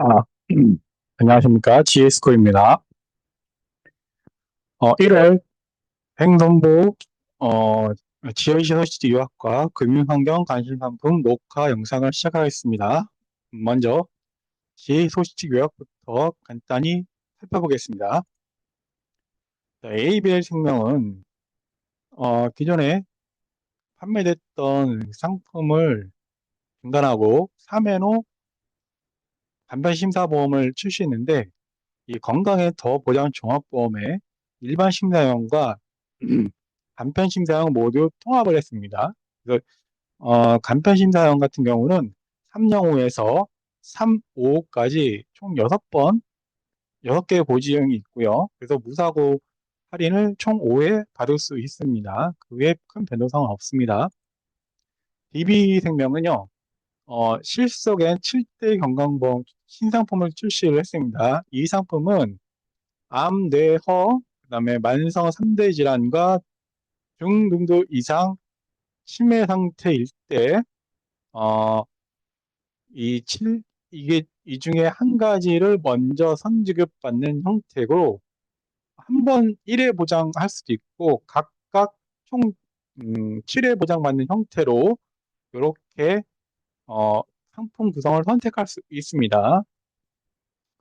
아, 안녕하십니까. GS코입니다. 1월 행정부, 어, 지역시설시티 유학과 금융환경 관심상품 녹화 영상을 시작하겠습니다. 먼저, 지소시티 유학부터 간단히 살펴보겠습니다. ABL 생명은, 기존에 판매됐던 상품을 중단하고 3회로 간편심사보험을 출시했는데, 이 건강에 더 보장 종합보험에 일반 심사형과 간편 심사형 모두 통합을 했습니다. 그래서 간편 심사형 같은 경우는 305에서 355까지 총 6번, 6개의 보지형이 있고요. 그래서 무사고 할인을 총 5회 받을 수 있습니다. 그 외에 큰 변동사항은 없습니다. DB생명은요, 실속엔 7대 건강보험 신상품을 출시를 했습니다. 이 상품은 암, 뇌, 허, 그다음에 만성 3대 질환과 중등도 이상 치매 상태일 때, 어, 이 칠, 이게 이 중에 한 가지를 먼저 선지급받는 형태로 한 번 1회 보장할 수도 있고 각각 총 7회 보장받는 형태로 이렇게 어, 상품 구성을 선택할 수 있습니다.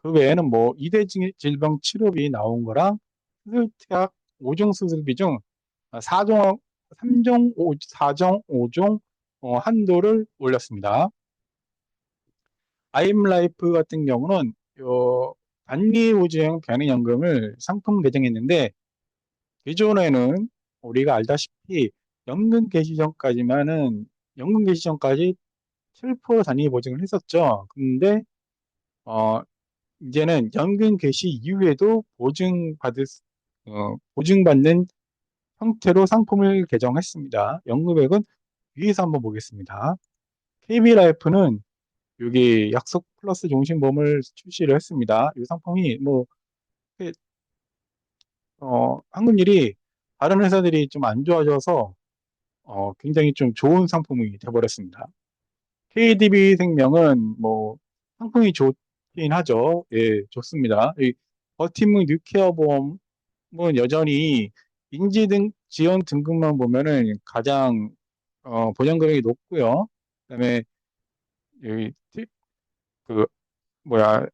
그 외에는 뭐 이대 질병 치료비 나온 거랑 수술태약 5종 수술비 중 4종, 3종, 4종, 5종 한도를 올렸습니다. 아임라이프 같은 경우는 단기보증형 변액연금을 상품 개정했는데 기존에는 우리가 알다시피 연금 개시 전까지만은 연금 개시 전까지 7% 단위 보증을 했었죠. 근데 어, 이제는 연금 개시 이후에도 보증받는 형태로 상품을 개정했습니다. 연금액은 위에서 한번 보겠습니다. KB라이프는 여기 약속 플러스 종신보험을 출시를 했습니다. 이 상품이 뭐 환급률이 다른 회사들이 좀 안 좋아져서 굉장히 좀 좋은 상품이 돼버렸습니다. KDB 생명은 뭐 상품이 좋긴 하죠. 예, 좋습니다. 이 버팀목 뉴케어 보험은 여전히 인지 등 지원 등급만 보면은 가장 보장 금액이 높고요. 그다음에 여기 그 뭐야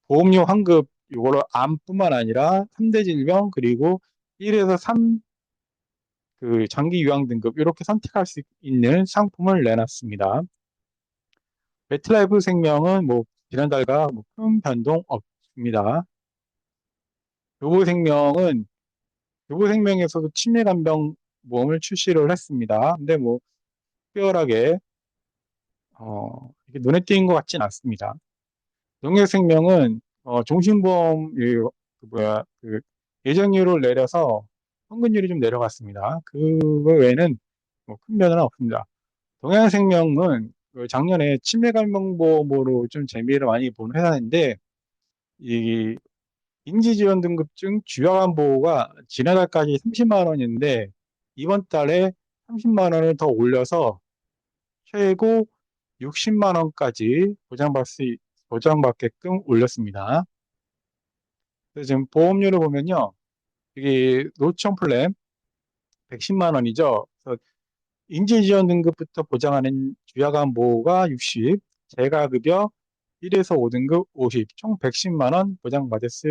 보험료 환급 요거를 암뿐만 아니라 3대 질병 그리고 1에서 3 그 장기 요양 등급 이렇게 선택할 수 있는 상품을 내놨습니다. 메트라이프 생명은 뭐 지난달과 뭐 큰 변동 없습니다. 교보생명은 교보생명에서도 치매간병 보험을 출시를 했습니다. 근데 뭐 특별하게 이게 눈에 띄는 것 같진 않습니다. 농협생명은 종신보험 그 예정률을 내려서 환급률이 좀 내려갔습니다. 그거 외에는 뭐 큰 변화는 없습니다. 동양생명은 그 작년에 치매감병보험으로 좀 재미를 많이 본 회사인데 이 인지지원 등급증 주요한 보호가 지난달까지 30만 원인데 이번 달에 30만 원을 더 올려서 최고 60만 원까지 보장받게끔 올렸습니다. 그래서 지금 보험료를 보면요. 이게 노청 플랜 110만 원이죠. 그래서 인지지원 등급부터 보장하는 주야간 보호가 60, 재가급여 1에서 5등급 50, 총 110만 원 보장받을 수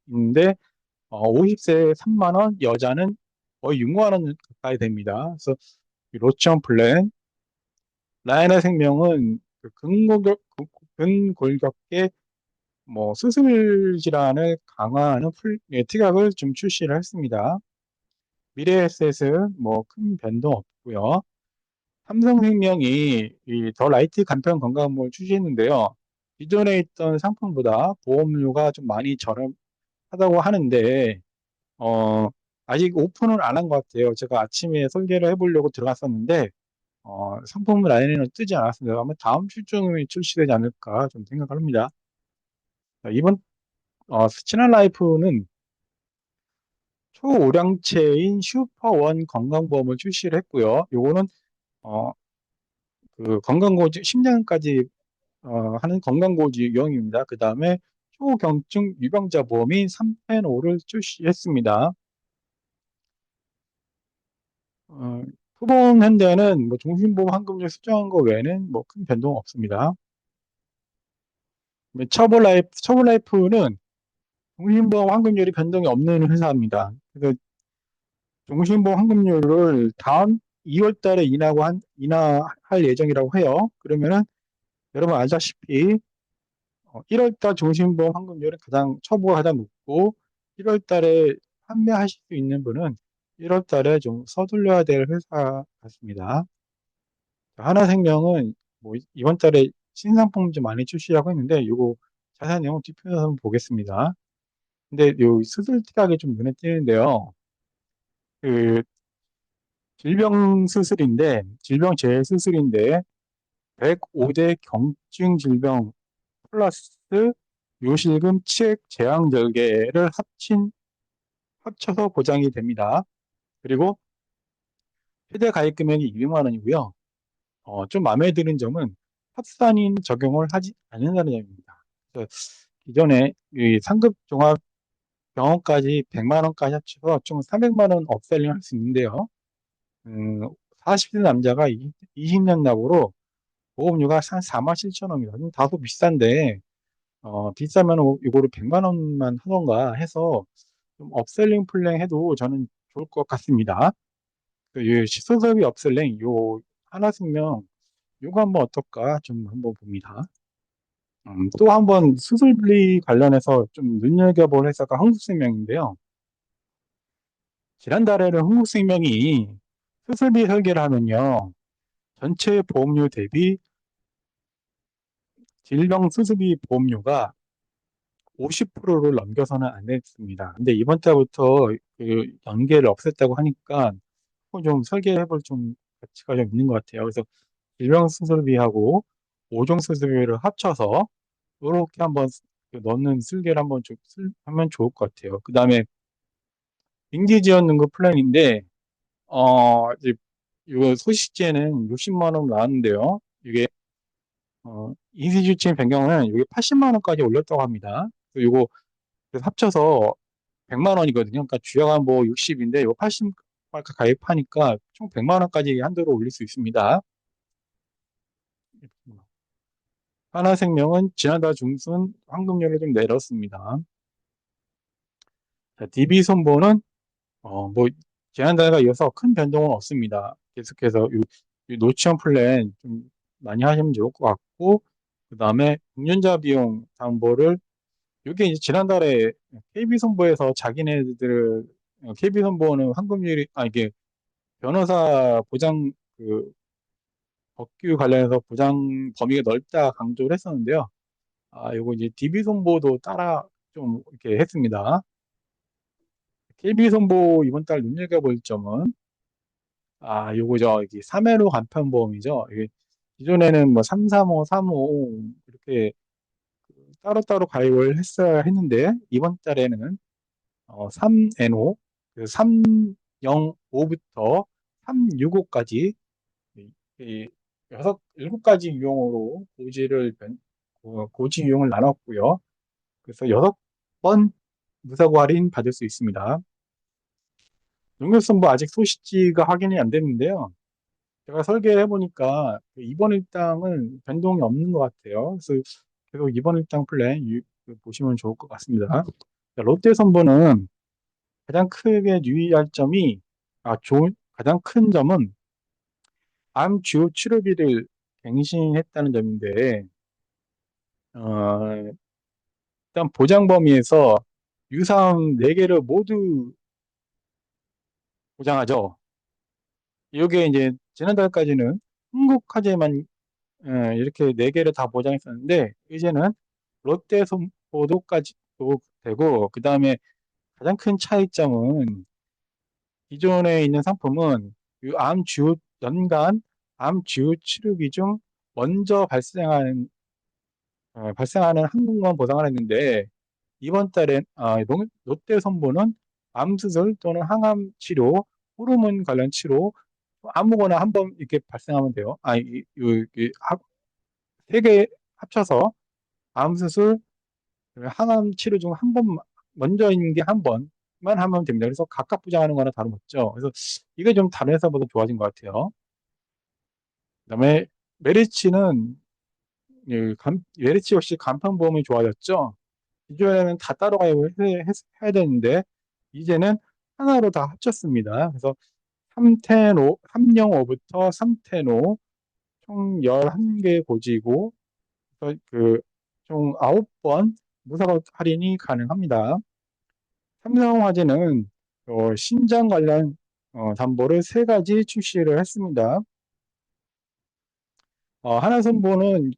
있는데 50세에 3만 원, 여자는 거의 6만 원 가까이 됩니다. 그래서 이 로션 플랜, 라이나 생명은 그 근골격계 뭐 수술 질환을 강화하는 특약을 좀 출시를 했습니다. 미래에셋은 뭐 큰 변동 없고요. 삼성생명이 이 더 라이트 간편 건강음료를 출시했는데요. 기존에 있던 상품보다 보험료가 좀 많이 저렴하다고 하는데 어, 아직 오픈을 안 한 것 같아요. 제가 아침에 설계를 해보려고 들어갔었는데 상품 라인에는 뜨지 않았습니다. 아마 다음 주쯤에 출시되지 않을까 좀 생각을 합니다. 자, 이번 스치난 라이프는 초오량체인 슈퍼원 건강보험을 출시를 했고요. 요거는 어, 그 건강보험 심장까지 하는 건강보험입니다. 그 다음에 초경증 유병자 보험인 3펜오를 출시했습니다. 어, 표본 현대는 뭐 종신보험 환급률 수정한 거 외에는 뭐 큰 변동 없습니다. 처벌라이프는 종신보험 환급률이 변동이 없는 회사입니다. 그래서 종신보험 환급률을 다음 2월 달에 인하할 예정이라고 해요. 그러면은 여러분 알다시피 1월 달 종신보험 환급률은 처보가 가장 높고 1월 달에 판매하실 수 있는 분은 1월 달에 좀 서둘러야 될 회사 같습니다. 하나생명은 뭐 이번 달에 신상품 좀 많이 출시하고 있는데 이거 자세한 내용 뒤편에서 한번 보겠습니다. 근데 요 수술 특약이 좀 눈에 띄는데요. 그 질병 재해 수술인데 105대 경증 질병 플러스 요실금 치액 제왕 절개를 합쳐서 보장이 됩니다. 그리고 최대 가입 금액이 200만 원이고요. 좀 마음에 드는 점은 합산인 적용을 하지 않는다는 점입니다. 그래서 기존에 이 상급 종합 병원까지 100만 원까지 합쳐서 총 300만 원 업셀링 할 수 있는데요. 40대 남자가 20년 납으로 보험료가 한 4만 7천 원입니다. 다소 비싼데 비싸면 이거를 100만 원만 하던가 해서 좀 업셀링 플랜 해도 저는 좋을 것 같습니다. 이 시소설비 업셀링 요 하나생명 요거 한번 어떨까 좀 한번 봅니다. 또 한번 수술비 관련해서 좀 눈여겨볼 회사가 한국생명인데요. 지난달에는 한국생명이 수술비 설계를 하면요. 전체 보험료 대비 질병 수술비 보험료가 50%를 넘겨서는 안 됐습니다. 근데 이번 달부터 그 연계를 없앴다고 하니까 그건 좀 설계해볼 좀 가치가 좀 있는 것 같아요. 그래서 질병 수술비하고 오종 수술비를 합쳐서 이렇게 한번 넣는 설계를 한번 하면 좋을 것 같아요. 그 다음에 인기지원 등급 플랜인데 이제 이거 소식제는 60만 원 나왔는데요. 이게 이시주침 변경은 이게 80만 원까지 올렸다고 합니다. 이거 그래서 합쳐서 100만 원이거든요. 그러니까 주야가 뭐 60인데 이거 80 가입하니까 총 100만 원까지 한도로 올릴 수 있습니다. 하나생명은 지난달 중순 환급률을 좀 내렸습니다. 자, DB손보는 뭐 지난달과 이어서 큰 변동은 없습니다. 계속해서 이 노치원 플랜 좀 많이 하시면 좋을 것 같고 그 다음에 운전자 비용 담보를 이게 이제 지난달에 KB손보에서 자기네들 KB손보는 환급률이 이게 변호사 보장 법규 관련해서 보장 범위가 넓다 강조를 했었는데요. 요거 이제 DB손보도 따라 좀 이렇게 했습니다. KB손보 이번 달 눈여겨볼 점은 요거죠. 이게 3회로 간편보험이죠. 이게 기존에는 뭐 335, 35 이렇게 따로따로 가입을 했어야 했는데 이번 달에는 3N5, 305부터 365까지 이 일곱 가지 유형으로 고지 유형을 나눴고요. 그래서 6번 무사고 할인 받을 수 있습니다. 용역선부 아직 소식지가 확인이 안 됐는데요. 제가 설계를 해보니까 이번 일당은 변동이 없는 것 같아요. 그래서 계속 이번 일당 플랜 보시면 좋을 것 같습니다. 롯데선보는 가장 크게 유의할 점이 가장 큰 점은 암 주요 치료비를 갱신했다는 점인데 어, 일단 보장 범위에서 유사암 4개를 모두 보장하죠. 이게 이제 지난달까지는 한국화재만 이렇게 4개를 다 보장했었는데 이제는 롯데손보도까지도 되고 그 다음에 가장 큰 차이점은 기존에 있는 상품은 연간 암 주요 치료비 중 먼저 발생하는 항목만 보상을 했는데 이번 달엔 롯데손보는 암수술 또는 항암 치료, 호르몬 관련 치료 아무거나 한 번 이렇게 발생하면 돼요. 세개 합쳐서 암 수술, 항암 치료 중 한 번, 먼저 있는 게 한 번만 하면 됩니다. 그래서 각각 부작하는 거나 다름없죠. 그래서 이게 좀 다른 회사보다 좋아진 것 같아요. 그다음에 메리츠는 메리츠 역시 간편보험이 좋아졌죠. 기존에는 다 따로 가입을 해야 되는데 이제는 하나로 다 합쳤습니다. 그래서 3텐5, 305부터 3텐5 총 11개 고지고 그총 9번 무사고 할인이 가능합니다. 삼성화재는 신장 관련 담보를 세 가지 출시를 했습니다. 하나선보는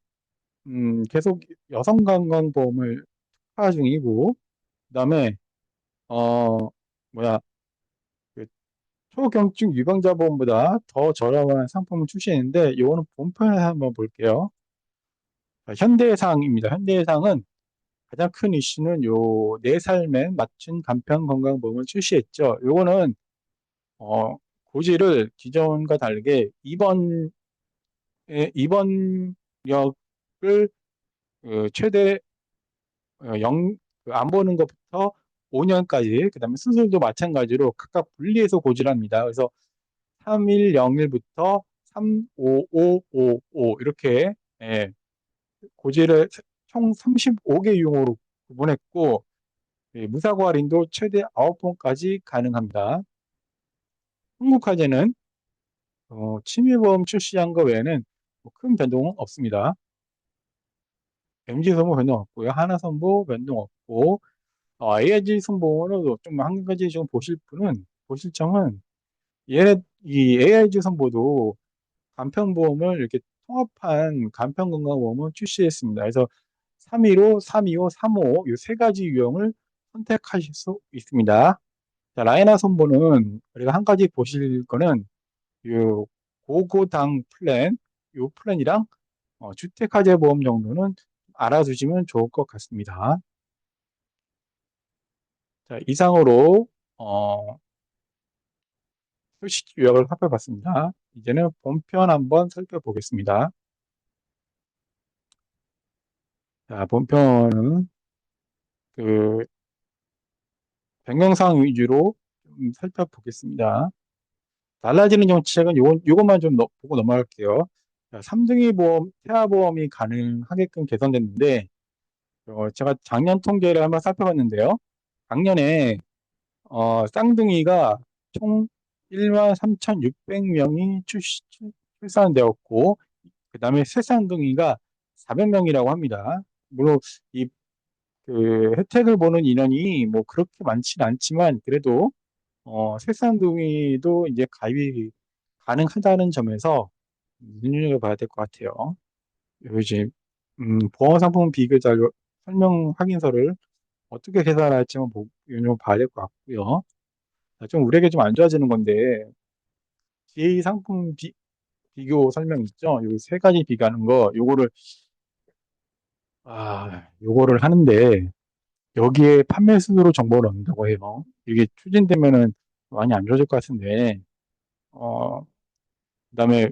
계속 여성건강보험을 특화 중이고, 그다음에 어 뭐야 그 초경증 유병자 보험보다 더 저렴한 상품을 출시했는데 이거는 본편에서 한번 볼게요. 자, 현대해상입니다. 현대해상은 가장 큰 이슈는 요 4살맨 맞춤 간편 건강보험을 출시했죠. 요거는 고지를 기존과 다르게 입원력을 최대 안 보는 것부터 5년까지, 그다음에 수술도 마찬가지로 각각 분리해서 고지를 합니다. 그래서 3101부터 35555 이렇게 고지를 총 35개 유형으로 구분했고, 무사고 할인도 최대 9번까지 가능합니다. 한국화재는 침해보험 출시한 거 외에는 뭐큰 변동은 없습니다. MG선보 변동 없고요. 하나선보 변동 없고, AIG 선보는 좀 한 가지 좀 보실 점은 이 AIG 선보도 간편보험을 이렇게 통합한 간편건강보험을 출시했습니다. 그래서 315, 325, 355 이 세 가지 유형을 선택하실 수 있습니다. 자, 라이나 선보는 우리가 한 가지 보실 거는 이 고고당 플랜, 이 플랜이랑 주택화재 보험 정도는 알아두시면 좋을 것 같습니다. 자, 이상으로 표시 요약을 살펴봤습니다. 이제는 본편 한번 살펴보겠습니다. 자, 본편은 그 변경사항 위주로 좀 살펴보겠습니다. 달라지는 정책은 요것만 좀 보고 넘어갈게요. 자, 3등위 보험, 태아보험이 가능하게끔 개선됐는데, 제가 작년 통계를 한번 살펴봤는데요. 작년에 쌍둥이가 총 1만 3,600명이 출산되었고, 그 다음에 쇠쌍둥이가 400명이라고 합니다. 물론 이 혜택을 보는 인원이 뭐 그렇게 많지는 않지만 그래도 쇠쌍둥이도 이제 가입이 가능하다는 점에서 눈여겨봐야 될 것 같아요. 그리고 이제 보험상품 비교 자료 설명 확인서를 어떻게 계산할지 한번 봐야 될 것 같고요. 좀 우리에게 좀 안 좋아지는 건데 GA 상품 비교 설명 있죠? 요 세 가지 비교하는 거 요거를 하는데 여기에 판매 순으로 정보를 얻는다고 해요. 이게 추진되면은 많이 안 좋아질 것 같은데 어 그다음에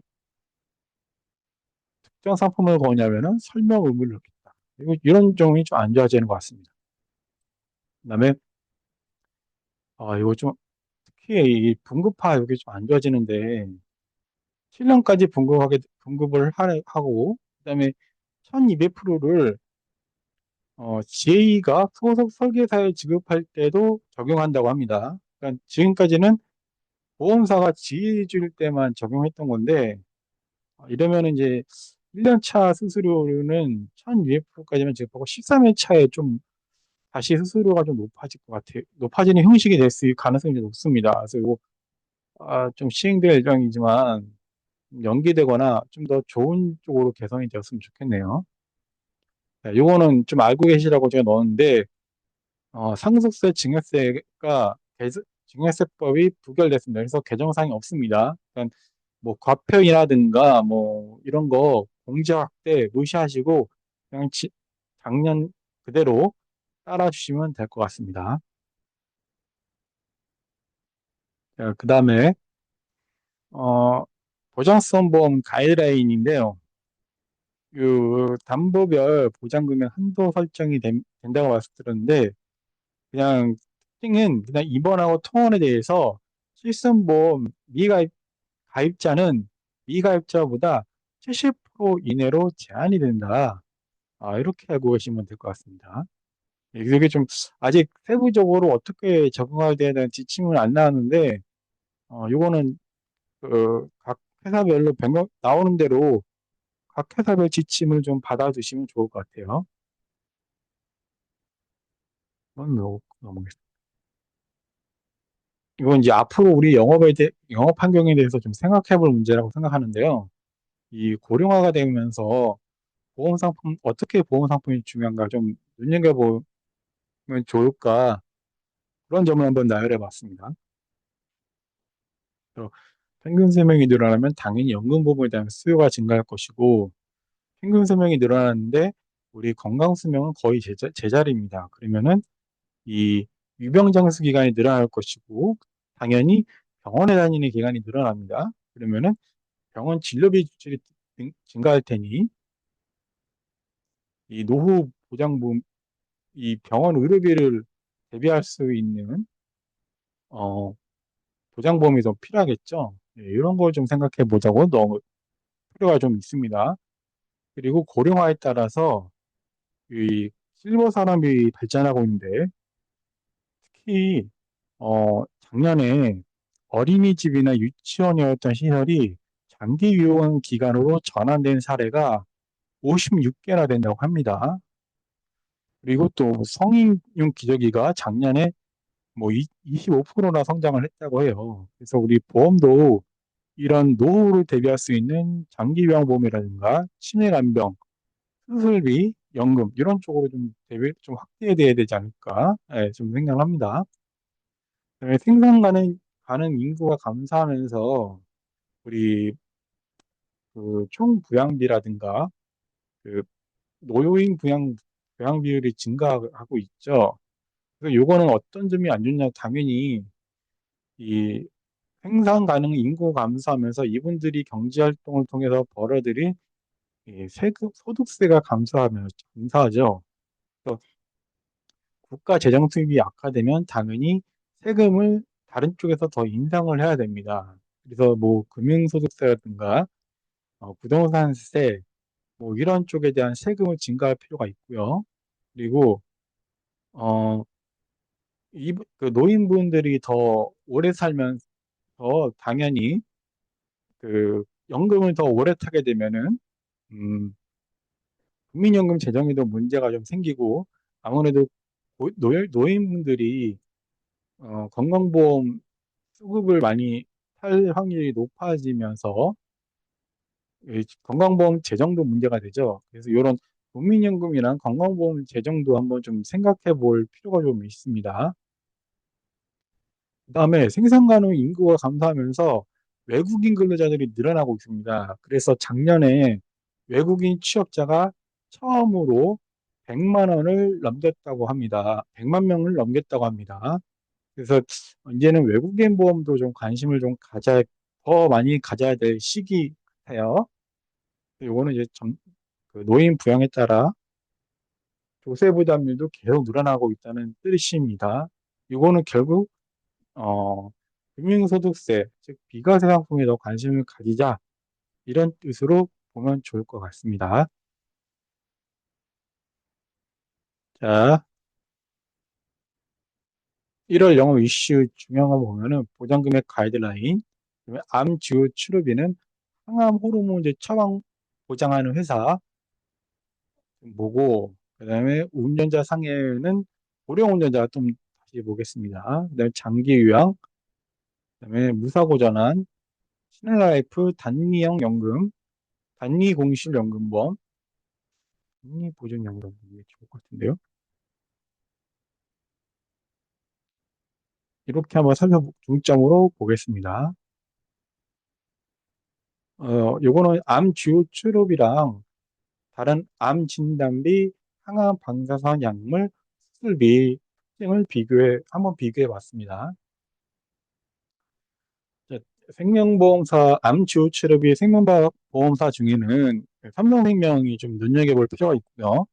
특정 상품을 거냐면은 설명 의무를 넣겠다. 그리고 이런 점이 좀 안 좋아지는 것 같습니다. 그다음에 이거 좀 특히 이 분급화 이게 좀 안 좋아지는데 7년까지 분급을 하고 그다음에 1200%를 GA가 소속 설계사에 지급할 때도 적용한다고 합니다. 그러니까 지금까지는 보험사가 GA 줄 때만 적용했던 건데 이러면 이제 1년 차 수수료는 1200%까지만 지급하고 13회 차에 좀 다시 수수료가 좀 높아질 것 같아요. 높아지는 형식이 될 수 있을 가능성이 높습니다. 그래서 이거 좀 시행될 예정이지만 연기되거나 좀 더 좋은 쪽으로 개선이 되었으면 좋겠네요. 네, 요거는 좀 알고 계시라고 제가 넣었는데 상속세 증여세가 증여세법이 부결됐습니다. 그래서 개정사항이 없습니다. 그러니까 뭐 과표이라든가 뭐 이런 거 공제 확대 무시하시고 그냥 작년 그대로 따라주시면 될 것 같습니다. 그 다음에 보장성 보험 가이드라인인데요. 그 담보별 보장금액 한도 설정이 된다고 말씀드렸는데 그냥 특징은 그냥 입원하고 통원에 대해서 실손보험 가입자는 미가입자보다 70% 이내로 제한이 된다. 이렇게 알고 계시면 될 것 같습니다. 이게 좀 아직 세부적으로 어떻게 적용해야 되는 지침은 안 나왔는데 요거는 각 회사별로 변경 나오는 대로 각 회사별 지침을 좀 받아두시면 좋을 것 같아요. 이건 넘어가겠습니다. 이건 이제 앞으로 우리 영업 환경에 대해서 좀 생각해 볼 문제라고 생각하는데요. 이 고령화가 되면서 어떻게 보험 상품이 중요한가 좀 눈여겨보면 좋을까 그런 점을 한번 나열해 봤습니다. 그래서 평균 수명이 늘어나면 당연히 연금보험에 대한 수요가 증가할 것이고 평균 수명이 늘어나는데 우리 건강 수명은 거의 제자리입니다. 그러면은 이 유병장수 기간이 늘어날 것이고 당연히 병원에 다니는 기간이 늘어납니다. 그러면은 병원 진료비 지출이 증가할 테니 이 노후 보장보험, 이 병원 의료비를 대비할 수 있는 어, 보장보험이 더 필요하겠죠. 예, 이런 걸 좀 생각해 보자고 너무 필요가 좀 있습니다. 그리고 고령화에 따라서 이 실버 산업이 발전하고 있는데 특히 작년에 어린이집이나 유치원이었던 시설이 장기 유용 기관으로 전환된 사례가 56개나 된다고 합니다. 그리고 또 성인용 기저귀가 작년에 뭐 25%나 성장을 했다고 해요. 그래서 우리 보험도 이런 노후를 대비할 수 있는 장기 요양보험이라든가 치매 간병, 수술비, 연금 이런 쪽으로 좀 대비 좀 확대돼야 되지 않을까 좀 생각합니다. 그다음에 가능 인구가 감소하면서 우리 그 총부양비라든가 그 노인 부양 비율이 증가하고 있죠. 그래서 요거는 어떤 점이 안 좋냐? 당연히 이 생산 가능 인구 감소하면서 이분들이 경제 활동을 통해서 벌어들인 이 소득세가 감소하죠. 그래서 국가 재정 수입이 악화되면 당연히 세금을 다른 쪽에서 더 인상을 해야 됩니다. 그래서 뭐 금융소득세라든가 부동산세 뭐 이런 쪽에 대한 세금을 증가할 필요가 있고요. 그리고 어, 그 노인분들이 더 오래 살면서 당연히 그 연금을 더 오래 타게 되면은 음, 국민연금 재정에도 문제가 좀 생기고 아무래도 노인분들이 건강보험 수급을 많이 탈 확률이 높아지면서 이 건강보험 재정도 문제가 되죠. 그래서 이런 국민연금이랑 건강보험 재정도 한번 좀 생각해 볼 필요가 좀 있습니다. 그다음에 생산 가능 인구가 감소하면서 외국인 근로자들이 늘어나고 있습니다. 그래서 작년에 외국인 취업자가 처음으로 100만 원을 넘겼다고 합니다. 100만 명을 넘겼다고 합니다. 그래서 이제는 외국인 보험도 좀 관심을 더 많이 가져야 될 시기 같아요. 요거는 이제 그 노인 부양에 따라 조세 부담률도 계속 늘어나고 있다는 뜻입니다. 이거는 결국 어, 금융소득세, 즉 비과세 상품에 더 관심을 가지자 이런 뜻으로 보면 좋을 것 같습니다. 자, 1월 영업 이슈 중요한 거 보면은 보장금액 가이드라인, 그다음에 암 주요 치료비는 항암 호르몬제 처방 보장하는 회사 보고, 그다음에 운전자 상해는 고령 운전자 좀 다시 보겠습니다. 그다음에 장기 요양, 그다음에 무사고 전환, 신한라이프 단리형 연금, 단리 공실연금보험, 단리 보증연금 이게 좋을 것 같은데요. 이렇게 한번 중점으로 보겠습니다. 요거는 암 주요 치료비랑 다른 암 진단비, 항암 방사선 약물, 수술비 등을 한번 비교해 봤습니다. 자, 암 주요 치료비 생명보험사 중에는 삼성생명이 좀 눈여겨볼 필요가 있고요.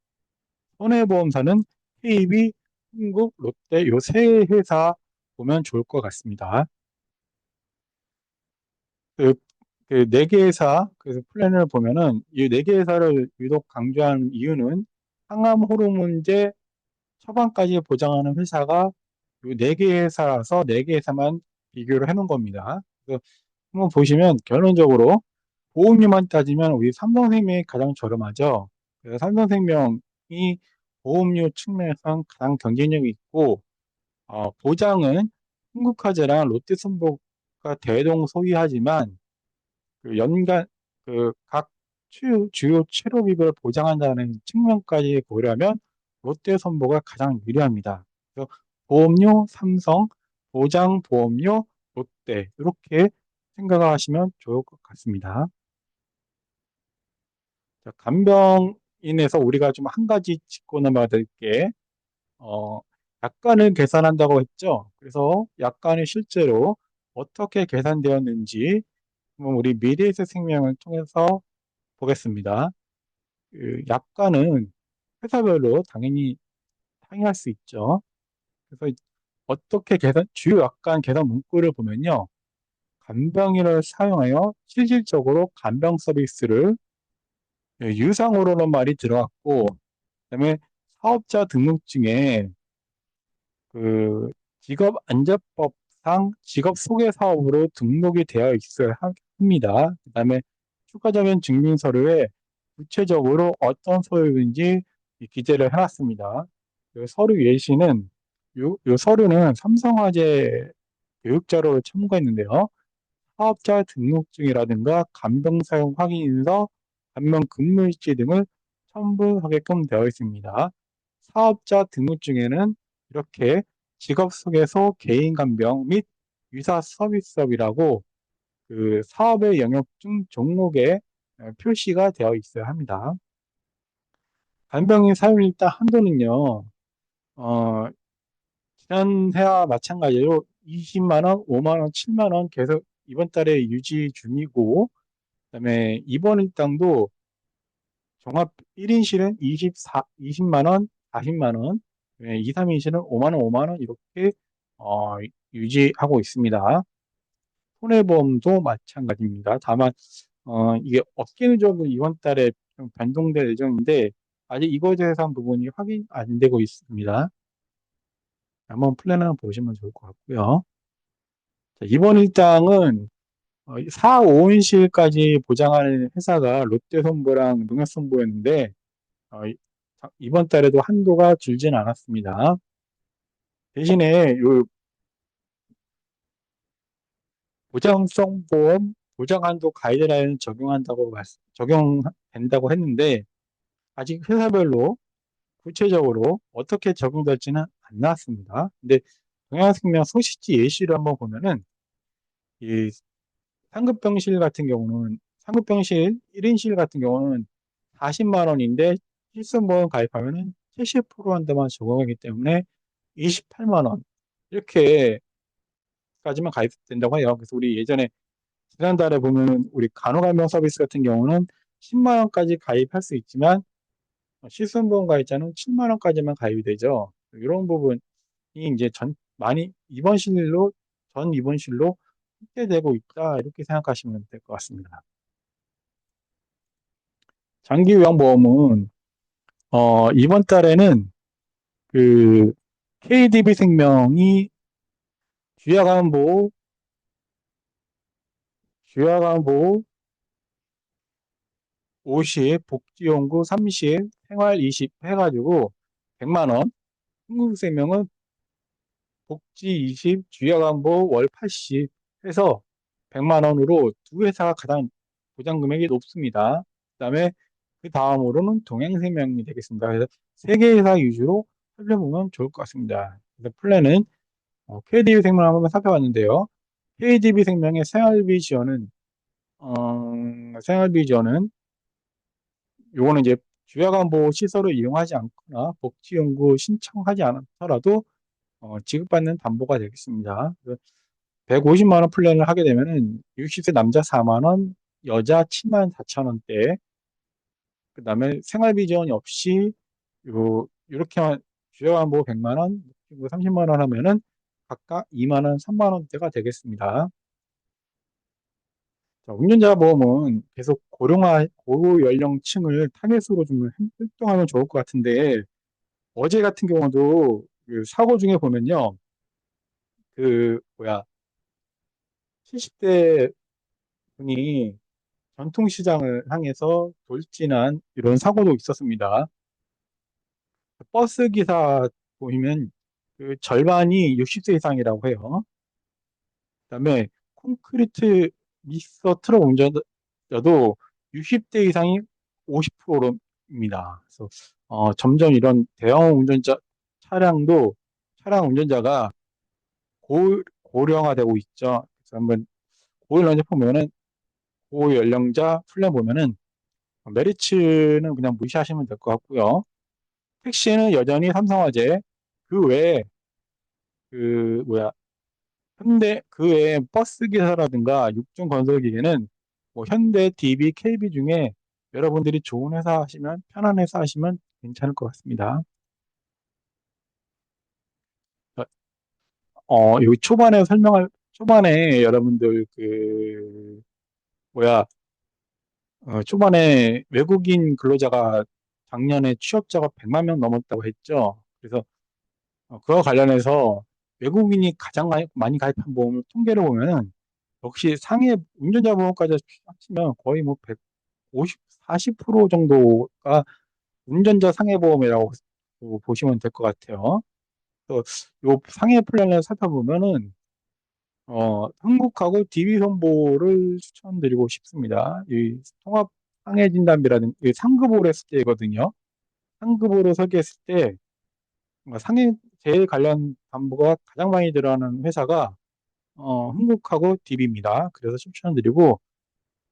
손해보험사는 KB, 한국, 롯데 요 세 회사 보면 좋을 것 같습니다. 그, 그 네 개 회사 그래서 플랜을 보면은 이 네 개 회사를 유독 강조하는 이유는 항암 호르몬제 처방까지 보장하는 회사가 이 네 개 회사라서 네 개 회사만 비교를 해놓은 겁니다. 그래서 한번 보시면 결론적으로 보험료만 따지면 우리 삼성생명이 가장 저렴하죠. 그래서 삼성생명이 보험료 측면에서 가장 경쟁력이 있고 보장은 한국화재랑 롯데선보가 대동 소유하지만 그 연간 각 주요 치료비를 보장한다는 측면까지 고려하면 롯데선보가 가장 유리합니다. 그래서 보험료 삼성, 보장 보험료 롯데 이렇게 생각하시면 좋을 것 같습니다. 자, 간병인에서 우리가 좀 한 가지 짚고 넘어야 될 게, 약관을 계산한다고 했죠. 그래서 약관이 실제로 어떻게 계산되었는지 한번 우리 미래에셋 생명을 통해서 보겠습니다. 그 약관은 회사별로 당연히 상이할 수 있죠. 그래서 어떻게 주요 약관 계산 문구를 보면요. 간병인을 사용하여 실질적으로 간병 서비스를 유상으로는 말이 들어갔고, 그다음에 사업자 등록증에 그 직업안전법상 직업소개사업으로 등록이 되어 있어야 합니다. 그다음에 추가적인 증빙서류에 구체적으로 어떤 서류인지 기재를 해놨습니다. 그 서류 예시는 요 서류는 삼성화재 교육자료를 첨부했는데요. 사업자 등록증이라든가 간병 사용 확인서, 간병 근무일지 등을 첨부하게끔 되어 있습니다. 사업자 등록증에는 이렇게 직업소개서, 개인간병 및 유사 서비스업이라고 그 사업의 영역 중 종목에 표시가 되어 있어야 합니다. 간병인 사용일당 한도는요, 지난해와 마찬가지로 20만 원, 5만 원, 7만 원 계속 이번 달에 유지 중이고, 그다음에 이번 일당도 종합 1인실은 20만 원, 40만 원, 2, 3인실은 5만 원, 5만 원 이렇게 어, 유지하고 있습니다. 손해보험도 마찬가지입니다. 다만 이게 업계 누적은 이번 달에 좀 변동될 예정인데 아직 이거에 대해서 한 부분이 확인 안 되고 있습니다. 한번 플랜 한번 보시면 좋을 것 같고요. 자, 이번 일당은 4, 5인실까지 보장하는 회사가 롯데선보랑 농협선보였는데 이번 달에도 한도가 줄진 않았습니다. 대신에 요 보장성 보험 보장 한도 가이드라인을 적용된다고 했는데 아직 회사별로 구체적으로 어떻게 적용될지는 안 나왔습니다. 근데 동양생명 소시지 예시를 한번 보면은 이 상급병실 같은 경우는 상급병실 1인실 같은 경우는 40만 원인데 실손보험 가입하면은 70% 한도만 적용하기 때문에 28만 원 이렇게까지만 가입된다고 해요. 그래서 우리 예전에 지난달에 보면은 우리 간호간병 서비스 같은 경우는 10만 원까지 가입할 수 있지만 실손보험 가입자는 7만 원까지만 가입이 되죠. 이런 부분이 이제 많이 전 입원실로 확대되고 있다 이렇게 생각하시면 될 것 같습니다. 장기요양보험은 이번 달에는 그 KDB 생명이 쥐약암보호, 쥐약암보호 50, 복지연구 30, 생활 20 해가지고 100만 원, 한국생명은 복지 20, 쥐약암보호 월 80 해서 100만 원으로 두 회사가 가장 보장 금액이 높습니다. 그다음에 그 다음으로는 동양생명이 되겠습니다. 그래서 세 개 회사 위주로 살펴보면 좋을 것 같습니다. 그래서 플랜은 KDB 생명 한번 살펴봤는데요. KDB 생명의 생활비 지원은 요거는 이제 주야간보호 시설을 이용하지 않거나 복지연구 신청하지 않더라도 지급받는 담보가 되겠습니다. 150만 원 플랜을 하게 되면은 60세 남자 4만 원, 여자 7만 4천 원대 그다음에 생활비 지원이 없이 요렇게만 주요한 보험 100만 원, 30만 원 하면은 각각 2만 원, 3만 원대가 되겠습니다. 자, 운전자 보험은 계속 고연령층을 타겟으로 좀 활동하면 좋을 것 같은데 어제 같은 경우도 그 사고 중에 보면요. 그 뭐야 70대 분이 전통시장을 향해서 돌진한 이런 사고도 있었습니다. 버스 기사 보이면 그 절반이 60세 이상이라고 해요. 그다음에 콘크리트 믹서 트럭 운전자도 60대 이상이 50%입니다. 그래서 점점 이런 대형 차량 운전자가 고령화되고 있죠. 그래서 한번 고연령자 보면은 고연령자 플랜 보면은 메리츠는 그냥 무시하시면 될 것 같고요. 택시는 여전히 삼성화재, 그 외에 그 뭐야 현대 그 외에 버스 기사라든가 육중 건설 기계는 뭐 현대, DB, KB 중에 여러분들이 좋은 회사 하시면 편한 회사 하시면 괜찮을 것 같습니다. 여기 초반에 여러분들 뭐야 초반에 외국인 근로자가 작년에 취업자가 100만 명 넘었다고 했죠. 그래서 그와 관련해서 외국인이 가장 많이 가입한 보험 통계를 보면은 역시 상해 운전자 보험까지 합치면 거의 뭐 150, 40% 정도가 운전자 상해보험이라고 보시면 될 것 같아요. 그래서 요 상해 플랜을 살펴보면은 한국하고 DB손보를 추천드리고 싶습니다. 이 통합 상해 진단비라든지 상급으로 했을 때거든요. 상급으로 설계했을 때 상해 재해 관련 담보가 가장 많이 들어가는 회사가 한국하고 DB입니다. 그래서 추천드리고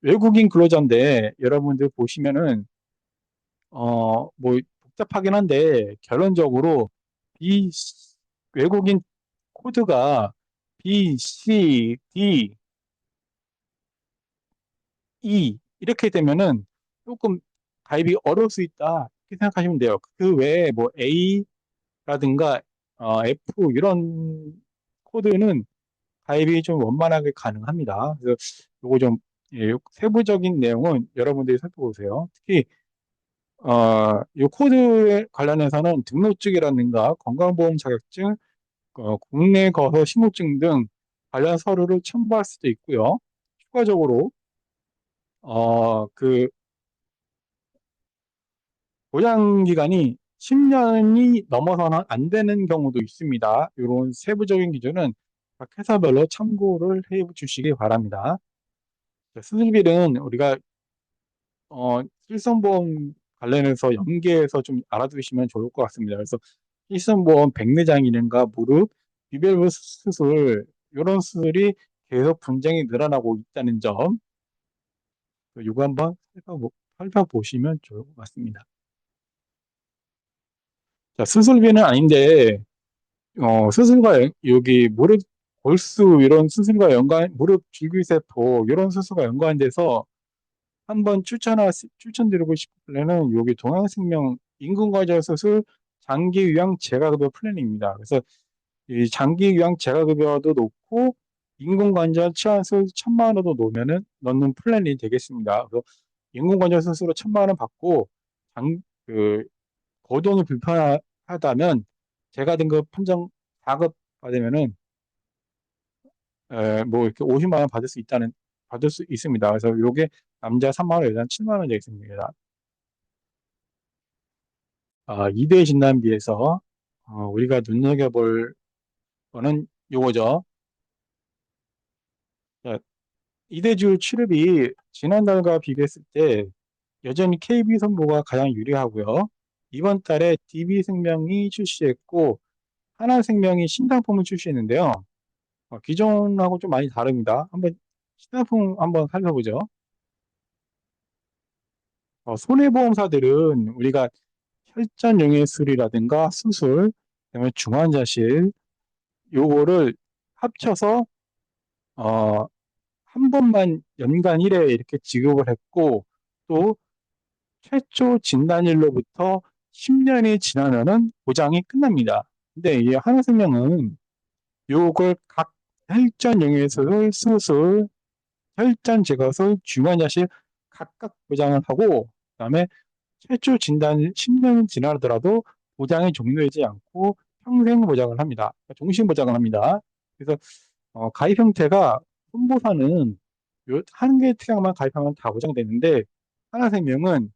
외국인 근로자인데 여러분들 보시면은 뭐 복잡하긴 한데 결론적으로 B, 외국인 코드가 B, C, D, E 이렇게 되면은 조금 가입이 어려울 수 있다 이렇게 생각하시면 돼요. 그 외에 뭐 A라든가 F 이런 코드는 가입이 좀 원만하게 가능합니다. 그래서 요거 좀 세부적인 내용은 여러분들이 살펴보세요. 특히 이 코드에 관련해서는 등록증이라든가 건강보험 자격증, 국내 거소 신고증 등 관련 서류를 첨부할 수도 있고요. 추가적으로 그 보장 기간이 10년이 넘어서는 안 되는 경우도 있습니다. 이런 세부적인 기준은 각 회사별로 참고를 해 주시기 바랍니다. 수술비는 우리가 실손보험 관련해서 연계해서 좀 알아두시면 좋을 것 같습니다. 그래서 실손보험 백내장이는가 무릎, 비밸브 수술 이런 수술이 계속 분쟁이 늘어나고 있다는 점 이거 한번 살펴보시면 좋을 것 같습니다. 자, 수술비는 아닌데 여기 무릎 골수 이런 수술과 무릎 줄기세포 이런 수술과 연관돼서 한번 추천드리고 싶으면은 여기 동양생명 임금과절 수술 장기 요양 재가급여 플랜입니다. 그래서 이 장기 요양 재가급여도 놓고 인공관절 치환술 1,000만 원도 넣는 플랜이 되겠습니다. 그래서 인공관절 수술로 1,000만 원 받고 그 거동이 불편하다면 재가 등급 판정 4급 받으면은 뭐 이렇게 50만 원 받을 수 있습니다. 그래서 이게 남자 3만 원, 여자 7만 원 되겠습니다. 2대 진단비에서 우리가 눈여겨볼 거는 요거죠. 자, 이대주 출입이 지난달과 비교했을 때 여전히 KB손보가 가장 유리하고요. 이번 달에 DB생명이 출시했고 하나생명이 신상품을 출시했는데요. 기존하고 좀 많이 다릅니다. 신상품 한번 살펴보죠. 손해보험사들은 우리가 혈전용해술이라든가 수술, 그다음에 중환자실 요거를 합쳐서 어, 한 번만 연간 1회 이렇게 지급을 했고 또 최초 진단일로부터 10년이 지나면은 보장이 끝납니다. 근데 이 하나생명은 요걸 각 혈전 용해수술, 수술, 혈전 제거술, 중환자실 각각 보장을 하고, 그다음에 최초 진단 10년 지나더라도 보장이 종료되지 않고 평생 보장을 합니다. 그러니까 종신 보장을 합니다. 그래서 가입 형태가 손보사는 요 한 개 특약만 가입하면 다 보장되는데 하나생명은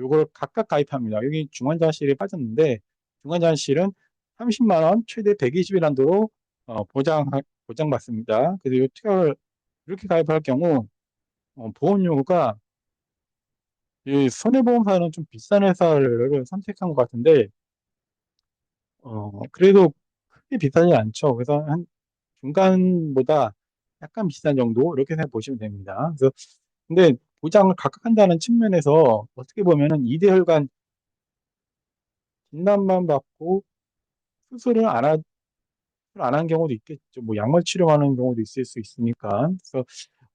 요걸 각각 가입합니다. 여기 중환자실에 빠졌는데 중환자실은 30만 원, 최대 120일 한도로 보장받습니다. 그래서 이 특약을 이렇게 가입할 경우 보험료가 이 손해보험사는 좀 비싼 회사를 선택한 것 같은데 그래도 크게 비싸지 않죠. 그래서 한 중간보다 약간 비싼 정도 이렇게 생각해 보시면 됩니다. 그래서 근데 보장을 각각 한다는 측면에서 어떻게 보면은 이대혈관 진단만 받고 수술을 안 한 경우도 있겠죠. 뭐 약물 치료하는 경우도 있을 수 있으니까. 그래서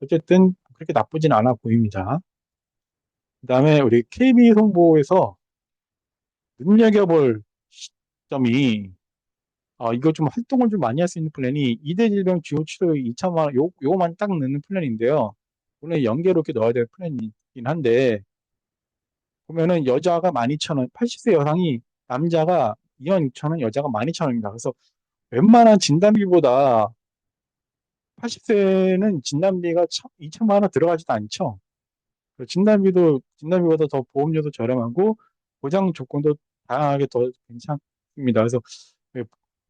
어쨌든 그렇게 나쁘진 않아 보입니다. 그다음에 우리 KB 홍보에서 눈여겨볼 점이 이거 좀 활동을 좀 많이 할 수 있는 플랜이 이대 질병 주요 치료 2천만 원 요거만 딱 넣는 플랜인데요. 원래 연계로 이렇게 넣어야 될 플랜이긴 한데 보면은 여자가 12,000원, 80세 여성이 남자가 26,000원, 여자가 12,000원입니다. 그래서 웬만한 진단비보다 80세는 진단비가 2천만 원 들어가지도 않죠. 그 진단비보다 더 보험료도 저렴하고 보장 조건도 다양하게 더 괜찮습니다. 그래서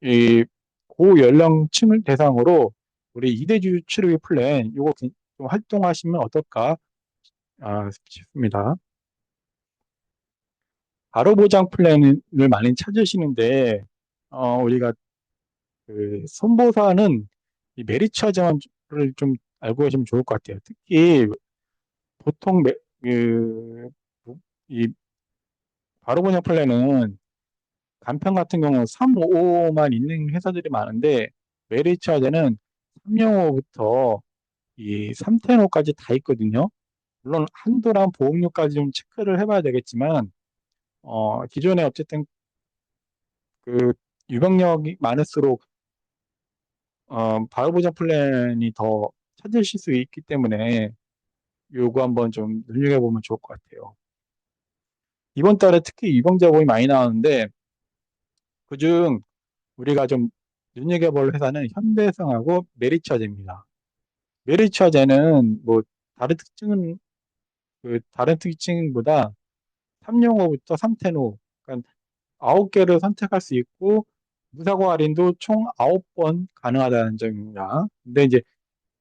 이 고연령층을 대상으로 우리 이대주 치료비 플랜 요거 좀 활동하시면 어떨까 싶습니다. 바로 보장 플랜을 많이 찾으시는데 우리가 그 손보사는 이 메리츠 화재만을 좀 알고 계시면 좋을 것 같아요. 특히 보통 그, 이 바로 보장 플랜은 간편 같은 경우는 355만 있는 회사들이 많은데 메리츠 화재는 305부터 이 310까지 다 있거든요. 물론 한도랑 보험료까지 좀 체크를 해봐야 되겠지만 기존에 어쨌든 그 유병력이 많을수록 바로 보장 플랜이 더 찾으실 수 있기 때문에 요거 한번 좀 눈여겨보면 좋을 것 같아요. 이번 달에 특히 유병자 보험이 많이 나왔는데 그중 우리가 좀 눈여겨볼 회사는 현대해상하고 메리츠화재입니다. 메리츠화재는 뭐 다른 특징은 다른 특징보다 3용호부터 3텐호 그러니까 9개를 선택할 수 있고 무사고 할인도 총 9번 가능하다는 점입니다. 근데 이제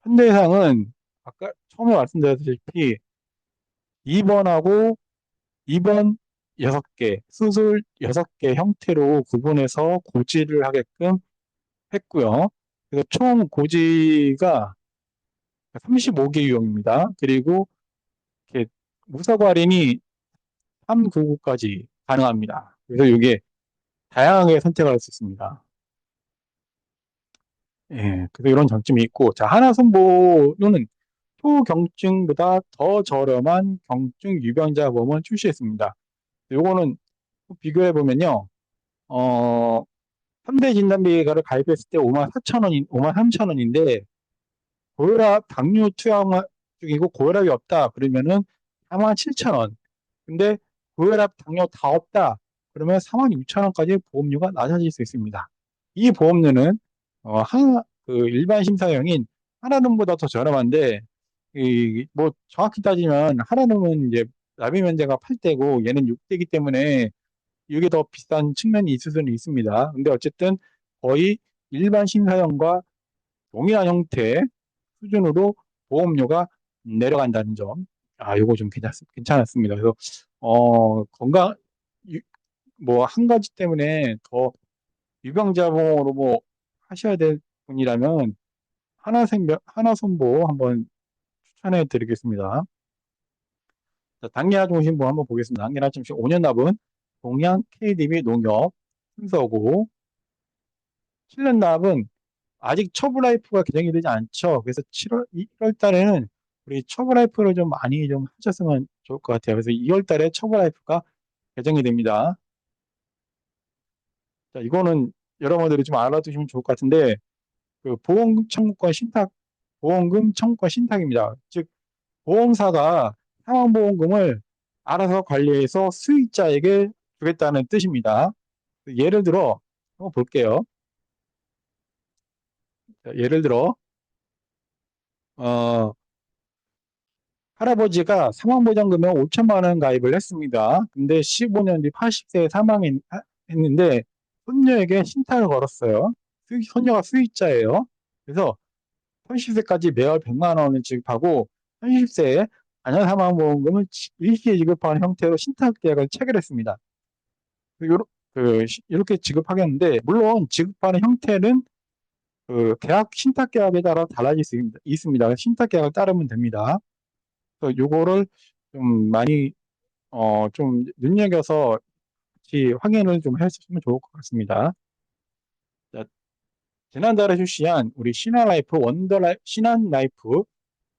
현대해상은 아까 처음에 말씀드렸다시피 2번하고 2번 6개, 수술 6개 형태로 구분해서 고지를 하게끔 했고요. 그래서 총 고지가 35개 유형입니다. 그리고 이렇게 무사고 할인이 399까지 가능합니다. 그래서 이게 다양하게 선택할 수 있습니다. 예, 그래서 이런 장점이 있고, 자, 하나손보는 초경증보다 더 저렴한 경증 유병자 보험을 출시했습니다. 요거는 비교해 보면요, 어, 3대 진단비가를 가입했을 때 5만 4천 원, 5만 3천 원인데, 고혈압, 당뇨 투약 중이고 고혈압이 없다. 그러면은 4만 7천 원. 근데 고혈압, 당뇨 다 없다. 그러면 4만 6천 원까지 보험료가 낮아질 수 있습니다. 이 보험료는 일반 심사형인 하나는보다 더 저렴한데 뭐 정확히 따지면 하나는 이제 납입 면제가 8대고 얘는 6대이기 때문에 이게 더 비싼 측면이 있을 수는 있습니다. 근데 어쨌든 거의 일반 심사형과 동일한 형태 수준으로 보험료가 내려간다는 점. 요거 좀 괜찮았습니다. 그래서, 건강, 뭐, 한 가지 때문에 더 유병자 보험으로 뭐, 하셔야 될 분이라면, 하나손보 한번 추천해 드리겠습니다. 자, 당계나 중심보 한번 보겠습니다. 당계나 중심 5년 납은 동양 KDB 농협 순서고, 7년 납은 아직 처분 라이프가 개정이 되지 않죠. 그래서 1월 달에는 우리 처브라이프를 좀 많이 좀 하셨으면 좋을 것 같아요. 그래서 2월 달에 처브라이프가 개정이 됩니다. 자, 이거는 여러분들이 좀 알아두시면 좋을 것 같은데, 그 보험금 청구권 신탁입니다. 즉, 보험사가 사망보험금을 알아서 관리해서 수익자에게 주겠다는 뜻입니다. 예를 들어, 한번 볼게요. 자, 예를 들어, 어, 할아버지가 사망보장금에 5천만 원 가입을 했습니다. 근데 15년 뒤 80세에 사망했는데 손녀에게 신탁을 걸었어요. 손녀가 수익자예요. 그래서 30세까지 매월 100만 원을 지급하고 30세에 자녀 사망보험금을 일시에 지급하는 형태로 신탁 계약을 체결했습니다. 이렇게 지급하겠는데 물론 지급하는 형태는 그 신탁 계약에 따라 달라질 수 있습니다. 신탁 계약을 따르면 됩니다. 그래서 요거를 좀 많이 좀 눈여겨서 같이 확인을 좀 해주시면 좋을 것 같습니다. 자, 지난달에 출시한 우리 신한라이프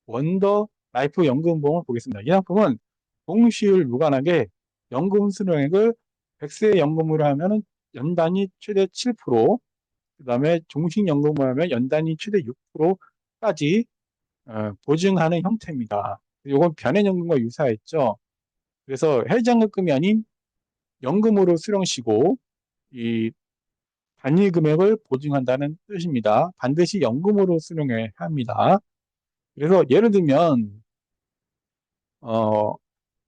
원더 라이프 연금보험을 보겠습니다. 이 상품은 동시율 무관하게 연금 수령액을 100세 연금으로 하면은 연단위 최대 7%, 그다음에 종식연금으로 하면 연단위 최대 6%까지 보증하는 형태입니다. 이건 변액연금과 유사했죠. 그래서 해장급금이 아닌 연금으로 수령시고 이 단위 금액을 보증한다는 뜻입니다. 반드시 연금으로 수령해야 합니다. 그래서 예를 들면 어,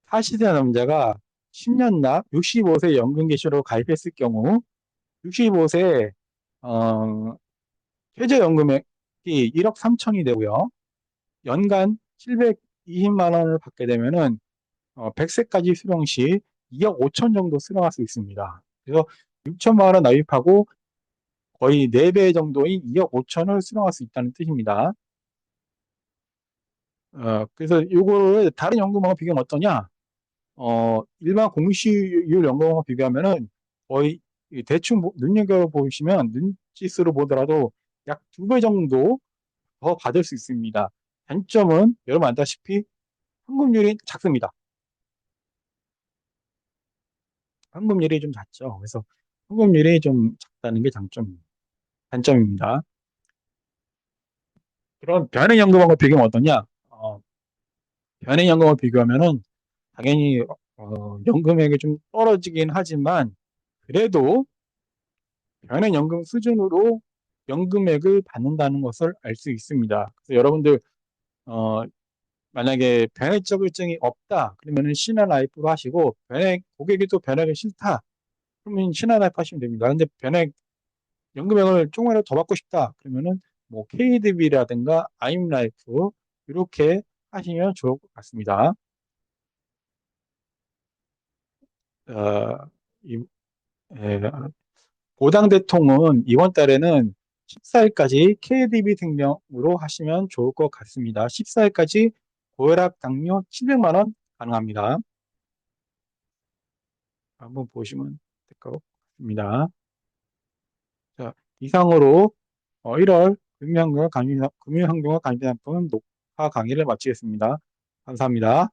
40세 남자가 10년 납 65세 연금 개시로 가입했을 경우 65세 어, 최저연금액이 1억 3천이 되고요. 연간 720만 원을 받게 되면은 100세까지 수령 시 2억 5천 정도 수령할 수 있습니다. 그래서 6천만 원 납입하고 거의 4배 정도인 2억 5천을 수령할 수 있다는 뜻입니다. 그래서 이거를 다른 연금하고 비교하면 어떠냐? 일반 공시율 연금하고 비교하면은 거의 대충 눈여겨보시면 눈짓으로 보더라도 약 2배 정도 더 받을 수 있습니다. 단점은 여러분 알다시피 환급률이 작습니다. 환급률이 좀 작죠. 그래서 환급률이 좀 작다는 게 단점입니다. 그럼 변액연금하고 비교하면 어떠냐? 변액연금하고 비교하면은 당연히 연금액이 좀 떨어지긴 하지만 그래도 변액연금 수준으로 연금액을 받는다는 것을 알 수 있습니다. 그래서 여러분들 어, 만약에 변액적을증이 없다 그러면은 신한라이프로 하시고 고객이 또 변액이 싫다 그러면 신한라이프 하시면 됩니다. 근데 변액 연금액을 조금이라도 더 받고 싶다 그러면은 뭐 KDB라든가 아임라이프 이렇게 하시면 좋을 것 같습니다. 어, 이, 에, 고당 대통은 이번 달에는 14일까지 KDB 생명으로 하시면 좋을 것 같습니다. 14일까지 고혈압, 당뇨 700만 원 가능합니다. 한번 보시면 될 것 같습니다. 자, 이상으로 1월 금융환경과 간편상품 녹화 강의를 마치겠습니다. 감사합니다.